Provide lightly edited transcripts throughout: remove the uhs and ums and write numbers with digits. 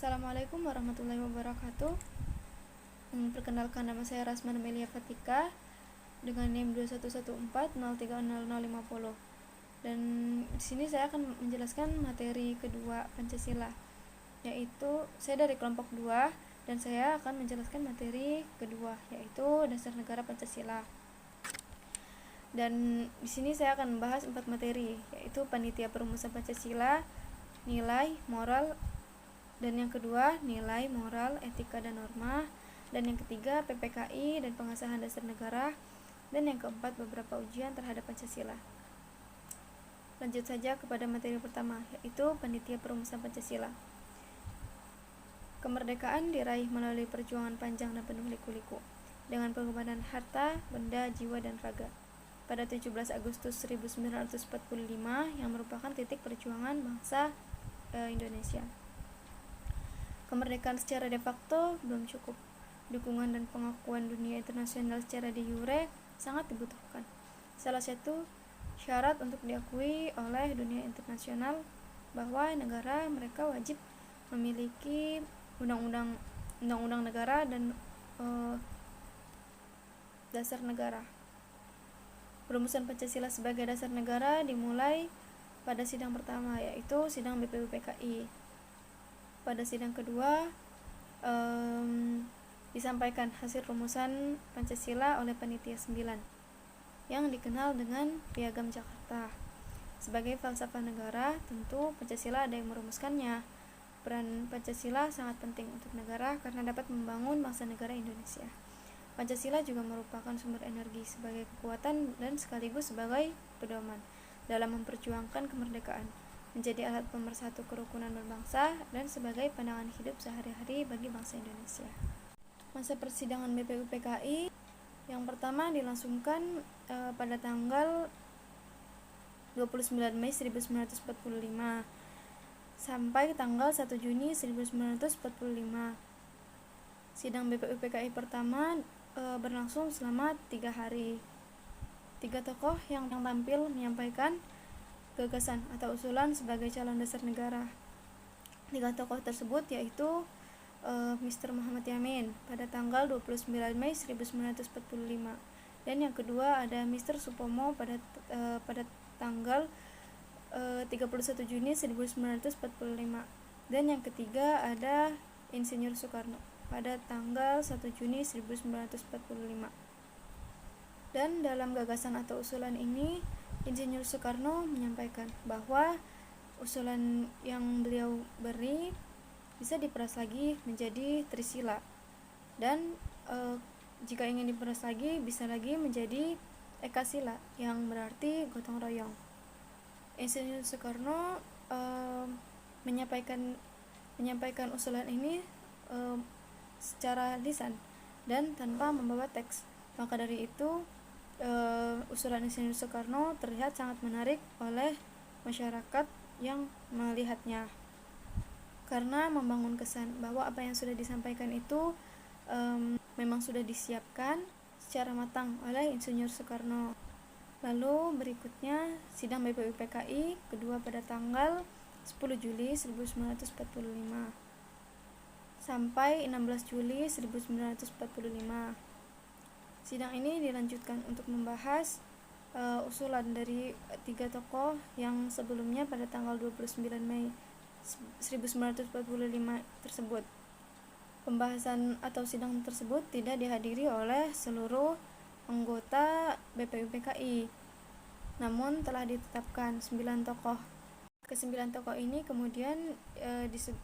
Assalamualaikum warahmatullahi wabarakatuh. Perkenalkan, nama saya Rasman Amelia Fatika dengan NIM 2114030050. Dan di sini saya akan menjelaskan materi kedua Pancasila, yaitu saya dari kelompok 2 dan saya akan menjelaskan materi kedua, yaitu Dasar Negara Pancasila. Dan di sini saya akan membahas 4 materi, yaitu Panitia Perumusan Pancasila, nilai, moral, dan yang kedua nilai, moral, etika, dan norma, dan yang ketiga PPKI dan pengesahan dasar negara, dan yang keempat beberapa ujian terhadap Pancasila. Lanjut saja kepada materi pertama, yaitu Panitia Perumusan Pancasila. Kemerdekaan diraih melalui perjuangan panjang dan penuh liku-liku, dengan pengorbanan harta, benda, jiwa, dan raga. Pada 17 Agustus 1945 yang merupakan titik perjuangan bangsa Indonesia. Kemerdekaan secara de facto belum cukup. Dukungan dan pengakuan dunia internasional secara de jure sangat dibutuhkan. Salah satu syarat untuk diakui oleh dunia internasional bahwa negara mereka wajib memiliki undang-undang negara dan dasar negara. Perumusan Pancasila sebagai dasar negara dimulai pada sidang pertama, yaitu sidang BPUPKI. Pada sidang kedua disampaikan hasil rumusan Pancasila oleh Panitia 9 yang dikenal dengan Piagam Jakarta. Sebagai falsafah negara, tentu Pancasila ada yang merumuskannya. Peran Pancasila sangat penting untuk negara karena dapat membangun bangsa negara Indonesia. Pancasila juga merupakan sumber energi sebagai kekuatan dan sekaligus sebagai pedoman dalam memperjuangkan kemerdekaan, menjadi alat pemersatu kerukunan berbangsa, dan sebagai pandangan hidup sehari-hari bagi bangsa Indonesia. Masa persidangan BPUPKI yang pertama dilangsungkan pada tanggal 29 Mei 1945 sampai tanggal 1 Juni 1945. Sidang BPUPKI pertama berlangsung selama 3 hari. 3 tokoh yang tampil menyampaikan gagasan atau usulan sebagai calon dasar negara. 3 tokoh tersebut yaitu Mr. Muhammad Yamin pada tanggal 29 Mei 1945, dan yang kedua ada Mr. Supomo pada tanggal 31 Juni 1945, dan yang ketiga ada Insinyur Soekarno pada tanggal 1 Juni 1945. Dan dalam gagasan atau usulan ini Insinyur Soekarno menyampaikan bahwa usulan yang beliau beri bisa diperas lagi menjadi Trisila, dan jika ingin diperas lagi bisa lagi menjadi Ekasila yang berarti gotong royong. Insinyur Soekarno menyampaikan usulan ini secara lisan dan tanpa membawa teks. Maka dari itu usulan Insinyur Soekarno terlihat sangat menarik oleh masyarakat yang melihatnya, karena membangun kesan bahwa apa yang sudah disampaikan itu memang sudah disiapkan secara matang oleh Insinyur Soekarno. Lalu berikutnya sidang BPUPKI kedua pada tanggal 10 Juli 1945 sampai 16 Juli 1945. Sidang ini dilanjutkan untuk membahas usulan dari 3 tokoh yang sebelumnya pada tanggal 29 Mei 1945 tersebut. Pembahasan atau sidang tersebut tidak dihadiri oleh seluruh anggota BPUPKI, namun telah ditetapkan 9 tokoh. Ke-9 tokoh ini kemudian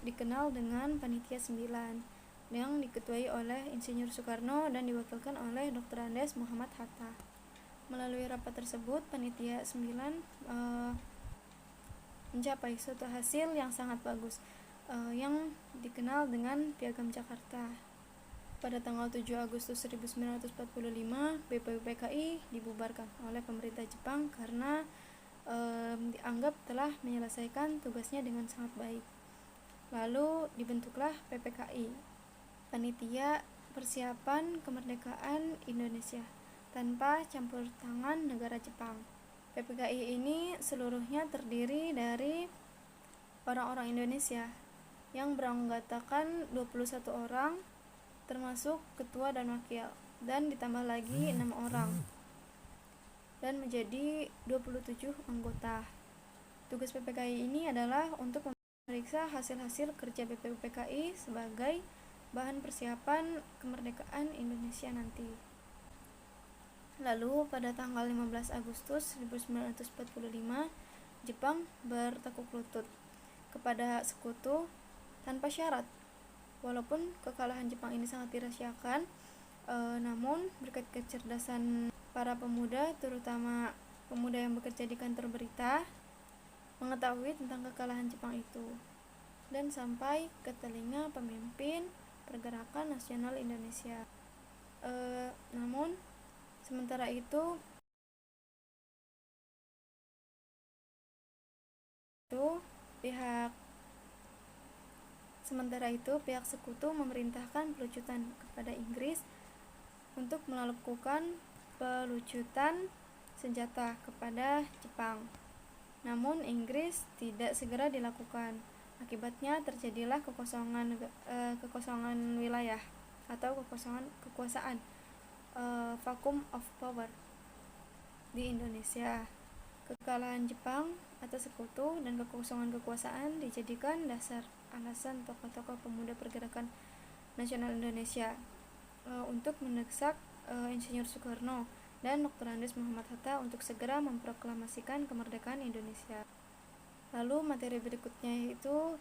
dikenal dengan Panitia 9 yang diketuai oleh Insinyur Soekarno dan diwakilkan oleh Dr. Andes Muhammad Hatta. Melalui rapat tersebut, Panitia 9 mencapai suatu hasil yang sangat bagus yang dikenal dengan Piagam Jakarta. Pada tanggal 7 Agustus 1945, BPUPKI dibubarkan oleh pemerintah Jepang karena dianggap telah menyelesaikan tugasnya dengan sangat baik. Lalu dibentuklah PPKI, Panitia Persiapan Kemerdekaan Indonesia, tanpa campur tangan negara Jepang. PPKI ini seluruhnya terdiri dari orang-orang Indonesia yang beranggotakan 21 orang termasuk ketua dan wakil, dan ditambah lagi 6 orang dan menjadi 27 anggota. Tugas PPKI ini adalah untuk memeriksa hasil-hasil kerja BPUPKI sebagai bahan persiapan kemerdekaan Indonesia nanti. Lalu pada tanggal 15 Agustus 1945, Jepang bertekuk lutut kepada sekutu tanpa syarat. Walaupun kekalahan Jepang ini sangat dirahasiakan, namun berkat kecerdasan para pemuda, terutama pemuda yang bekerja di kantor berita, mengetahui tentang kekalahan Jepang itu dan sampai ke telinga pemimpin Pergerakan Nasional Indonesia. Namun sementara itu pihak sekutu memerintahkan pelucutan kepada Inggris untuk melakukan pelucutan senjata kepada Jepang. Namun Inggris tidak segera dilakukan. Akibatnya terjadilah kekosongan wilayah atau kekosongan kekuasaan, vacuum of power di Indonesia. Kekalahan Jepang atas sekutu dan kekosongan kekuasaan dijadikan dasar alasan tokoh-tokoh pemuda Pergerakan Nasional Indonesia untuk mendesak Insinyur Soekarno dan Dr. Andes Muhammad Hatta untuk segera memproklamasikan kemerdekaan Indonesia. Lalu materi berikutnya yaitu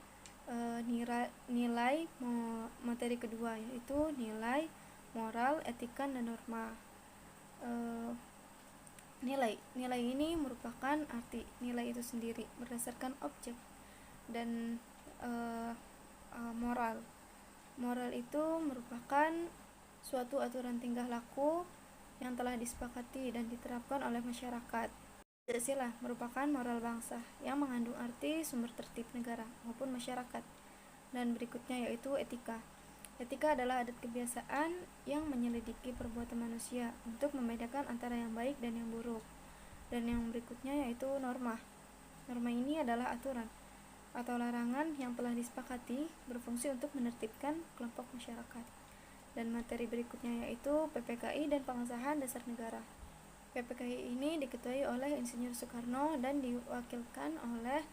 materi kedua yaitu nilai, moral, etika, dan norma. Nilai ini merupakan arti nilai itu sendiri berdasarkan objek, dan moral itu merupakan suatu aturan tingkah laku yang telah disepakati dan diterapkan oleh masyarakat. Pancasila merupakan moral bangsa yang mengandung arti sumber tertib negara maupun masyarakat. Dan berikutnya yaitu etika. Etika adalah adat kebiasaan yang menyelidiki perbuatan manusia untuk membedakan antara yang baik dan yang buruk. Dan yang berikutnya yaitu norma. Norma ini adalah aturan atau larangan yang telah disepakati berfungsi untuk menertibkan kelompok masyarakat. Dan materi berikutnya yaitu PPKI dan pengesahan dasar negara. PPKI ini diketuai oleh Insinyur Soekarno dan diwakilkan oleh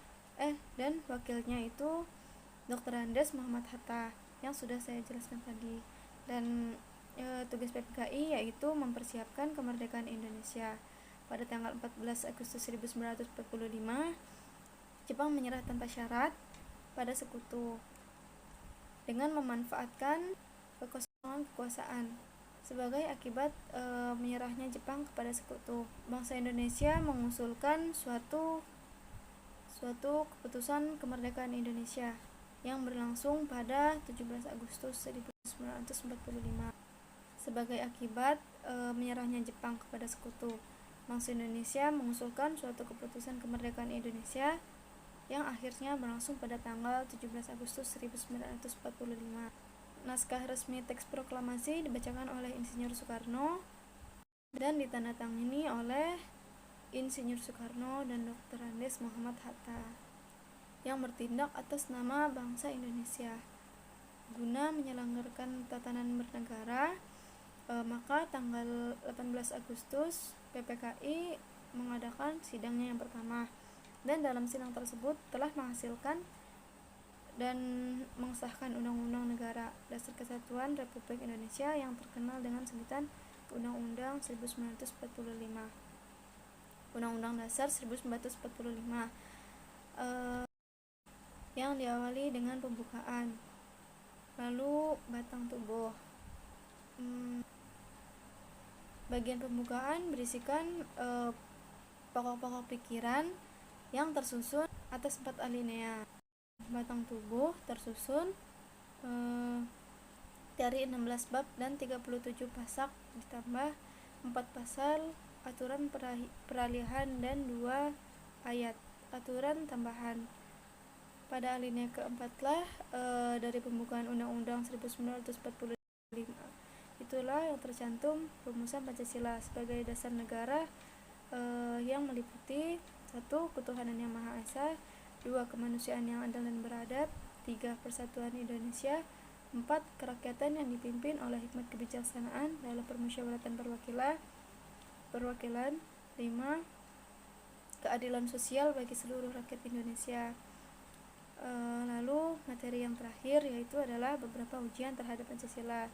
dan wakilnya itu Dr. Andes Muhammad Hatta yang sudah saya jelaskan tadi. Dan tugas PPKI yaitu mempersiapkan kemerdekaan Indonesia. Pada tanggal 14 Agustus 1945, Jepang menyerah tanpa syarat pada sekutu dengan memanfaatkan kekosongan kekuasaan. Sebagai akibat menyerahnya Jepang kepada sekutu, bangsa Indonesia mengusulkan suatu keputusan kemerdekaan Indonesia yang berlangsung pada 17 Agustus 1945. Sebagai akibat menyerahnya Jepang kepada sekutu, bangsa Indonesia mengusulkan suatu keputusan kemerdekaan Indonesia yang akhirnya berlangsung pada tanggal 17 Agustus 1945. Naskah resmi teks proklamasi dibacakan oleh Insinyur Soekarno dan ditandatangani oleh Insinyur Soekarno dan Dr. Andes Muhammad Hatta yang bertindak atas nama bangsa Indonesia. Guna menyelenggarakan tatanan bernegara, maka tanggal 18 Agustus PPKI mengadakan sidangnya yang pertama, dan dalam sidang tersebut telah menghasilkan dan mengesahkan Undang-Undang Negara Dasar Kesatuan Republik Indonesia yang terkenal dengan sebutan Undang-Undang 1945. Undang-Undang Dasar 1945 yang diawali dengan pembukaan. Lalu batang tubuh. Bagian pembukaan berisikan pokok-pokok pikiran yang tersusun atas 4 alinea. Batang tubuh tersusun dari 16 bab dan 37 pasak ditambah 4 pasal aturan peralihan dan 2 ayat aturan tambahan. Pada alinea keempat lah dari pembukaan Undang-Undang 1945 itulah yang tercantum rumusan Pancasila sebagai dasar negara yang meliputi 1. Ketuhanan yang Maha Esa, 2. Kemanusiaan yang adil dan beradab, 3. Persatuan Indonesia. 4. Kerakyatan yang dipimpin oleh hikmat kebijaksanaan dalam permusyawaratan perwakilan. 5. Keadilan sosial bagi seluruh rakyat Indonesia. Lalu materi yang terakhir yaitu adalah beberapa ujian terhadap Pancasila.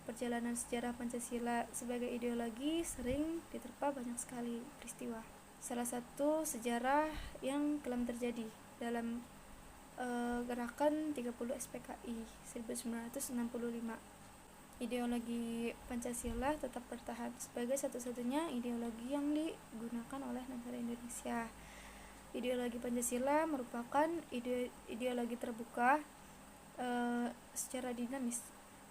Perjalanan sejarah Pancasila sebagai ideologi sering diterpa banyak sekali peristiwa. Salah satu sejarah yang kelam terjadi dalam gerakan 30 SPKI 1965. Ideologi Pancasila tetap bertahan sebagai satu-satunya ideologi yang digunakan oleh negara Indonesia. Ideologi Pancasila merupakan ideologi terbuka secara dinamis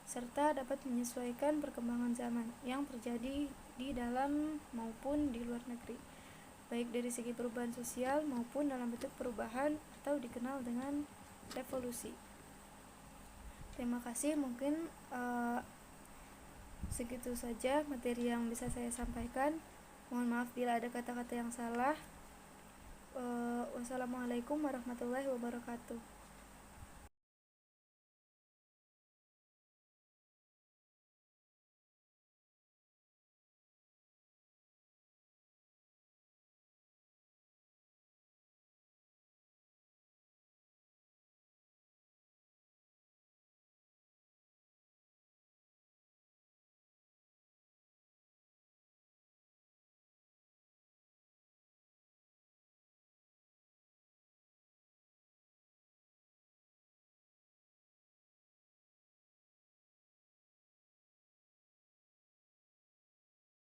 serta dapat menyesuaikan perkembangan zaman yang terjadi di dalam maupun di luar negeri, baik dari segi perubahan sosial maupun dalam bentuk perubahan atau dikenal dengan revolusi. Terima kasih, mungkin segitu saja materi yang bisa saya sampaikan. Mohon maaf bila ada kata-kata yang salah. Wassalamualaikum warahmatullahi wabarakatuh.